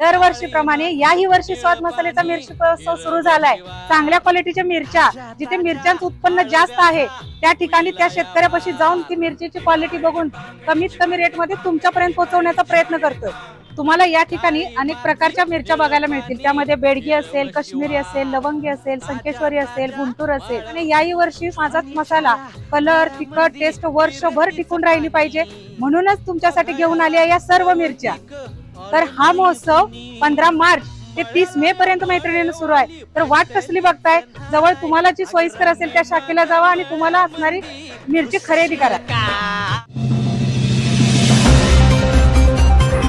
दरवर्षीप्रमाणे याही वर्षी स्वाद मसाल्याचा मिरची उत्सव सुरू झालाय। चांगल्या क्वालिटीच्या मिरच्या, जिथे मिरच्यांचं उत्पन्न जास्त आहे त्या ठिकाणी त्या शेतकऱ्यापाशी जाऊन ती मिरचीची क्वालिटी बघून कमीत कमी रेटमध्ये तुमच्यापर्यंत पोहोचवण्याचा प्रयत्न करतोय। तुम्हाला या ठिकाणी अनेक प्रकारच्या मिरच्या बघायला मिळतील। त्यामध्ये बेडगी असेल, काश्मीरी असेल, लवंगी असेल, संकेश्वरी असेल, गुंटूर असेल। आणि याही वर्षी माझा मसाला कलर, तिखट, टेस्ट वर्षभर टिकून राहिली पाहिजे म्हणूनच तुमच्यासाठी घेऊन आली आहे या सर्व मिरच्या। तर हा महोत्सव 15 मार्च ते 30 मे पर्यंत मैत्रिणींना सुरू आहे। तर वाट कसली बघताय? जवळ तुम्हाला जी सोयीस्कर असेल त्या शाखेला जावा आणि तुम्हाला असणारी मिरची खरेदी करा।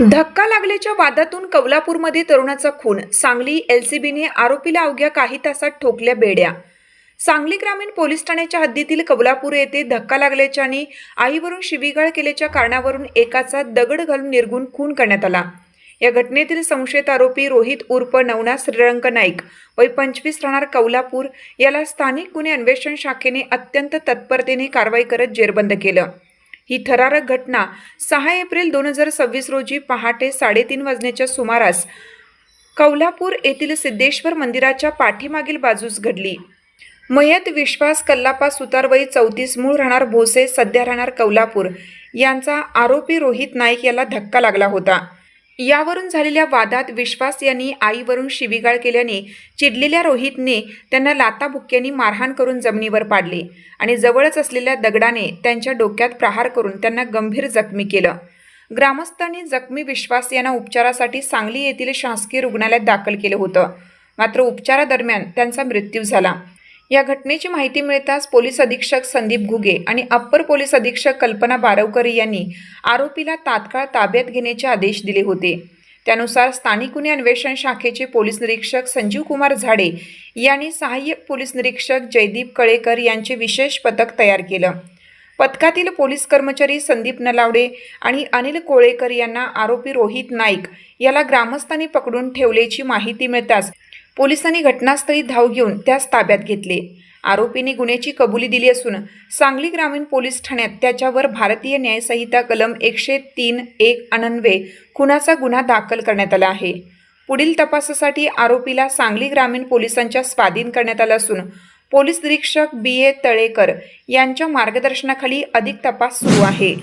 धक्का लागल्याच्या वादातून कौलापूरमध्ये तरुणाचा खून। सांगली एलसीबीने आरोपीला अवघ्या काही तासात ठोकल्या बेड्या। सांगली ग्रामीण पोलीस ठाण्याच्या हद्दीतील कौलापूर येथे धक्का लागल्याच्या आणि आईवरून शिवीगाळ केल्याच्या कारणावरून एकाचा दगड घालून निर्घुण खून करण्यात आला। या घटनेतील संशयित आरोपी रोहित उर्फ नवनाथ श्रीरंग नाईक वय 25 राहणार कौलापूर याला स्थानिक गुन्हे अन्वेषण शाखेने अत्यंत तत्परतेने कारवाई करत जेरबंद केलं। ही थरारक घटना 6 एप्रिल 2026 रोजी पहाटे 3:30 वाजण्याच्या सुमारास कौलापूर येथील सिद्धेश्वर मंदिराच्या पाठीमागील बाजूस घडली। मयत विश्वास कल्लापा सुतार वय 34 मूळ राहणार भोसे सध्या राहणार कौलापूर यांचा आरोपी रोहित नाईक याला धक्का लागला होता। यावरून झालेल्या वादात विश्वास यांनी आईवरून शिवीगाळ केल्याने चिडलेल्या रोहितने त्यांना लाथाबुक्क्यांनी मारहाण करून जमिनीवर पाडले आणि जवळच असलेल्या दगडाने त्यांच्या डोक्यात प्रहार करून त्यांना गंभीर जखमी केलं। ग्रामस्थांनी जखमी विश्वास यांना उपचारासाठी सांगली येथील शासकीय रुग्णालयात दाखल केलं होतं, मात्र उपचारादरम्यान त्यांचा मृत्यू झाला। या घटनेची माहिती मिळताच पोलीस अधीक्षक संदीप घुगे आणि अप्पर पोलीस अधीक्षक कल्पना बारवकर यांनी आरोपीला तात्काळ ताब्यात घेण्याचे आदेश दिले होते। त्यानुसार स्थानिक गुन्हे अन्वेषण शाखेचे पोलीस निरीक्षक संजीव कुमार झाडे यांनी सहाय्यक पोलीस निरीक्षक जयदीप कळेकर यांचे विशेष पथक तयार केलं। पथकातील पोलीस कर्मचारी संदीप नलावडे आणि अनिल कोळेकर यांना आरोपी रोहित नाईक याला ग्रामस्थांनी पकडून ठेवल्याची माहिती मिळताच पोलिसांनी घटनास्थळी धाव घेऊन त्यास ताब्यात घेतले। आरोपीने गुन्ह्याची कबुली दिली असून सांगली ग्रामीण पोलीस ठाण्यात त्याच्यावर भारतीय न्यायसंहिता कलम 103(1) अन्वये खुनाचा गुन्हा दाखल करण्यात आला आहे। पुढील तपासासाठी आरोपीला सांगली ग्रामीण पोलिसांच्या स्वाधीन करण्यात आला असून पोलीस निरीक्षक BA तळेकर यांच्या मार्गदर्शनाखाली अधिक तपास सुरू आहे।